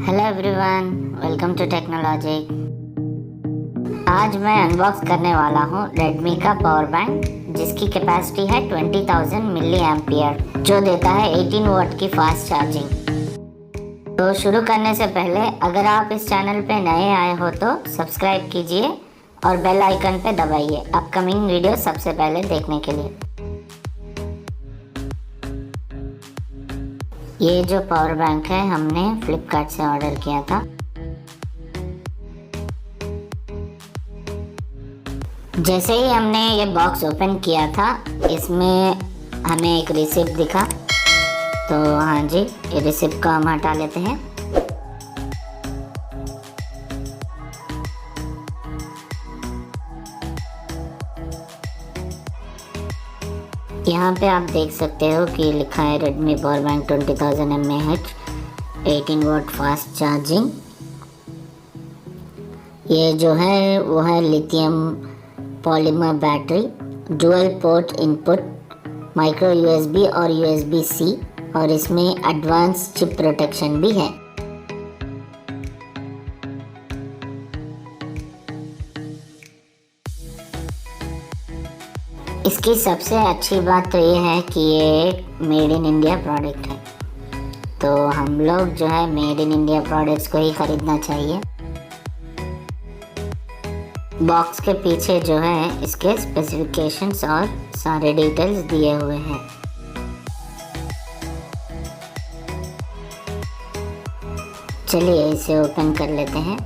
Hello everyone, welcome to Techno Logic. आज मैं unbox करने वाला हूँ रेडमी का पावर बैंक, जिसकी कैपेसिटी है 20000 मिली एम्पियर, जो देता है 18 वाट की फास्ट चार्जिंग। तो शुरू करने से पहले अगर आप इस चैनल पे नए आए हो तो सब्सक्राइब कीजिए और बेल आइकन पे दबाइए अपकमिंग वीडियो सबसे पहले देखने के लिए। ये जो पावर बैंक है हमने फ्लिपकार्ट से ऑर्डर किया था। जैसे ही हमने ये बॉक्स ओपन किया था, इसमें हमें एक रिसिप्ट दिखा। तो हाँ जी, ये रिसिप्ट को हम हटा लेते हैं। यहाँ पे आप देख सकते हो कि लिखा है Redmi power bank 20000mAh 18 watt fast charging. ये जो है वो है lithium polymer battery, dual port input, micro USB और यूएसबी सी, और इसमें एडवांस चिप प्रोटेक्शन भी है। इसकी सबसे अच्छी बात तो ये है कि ये मेड इन इंडिया प्रोडक्ट है, तो हम लोग जो है मेड इन इंडिया प्रोडक्ट्स को ही खरीदना चाहिए। बॉक्स के पीछे जो है इसके स्पेसिफिकेशंस और सारे डिटेल्स दिए हुए हैं। चलिए इसे ओपन कर लेते हैं।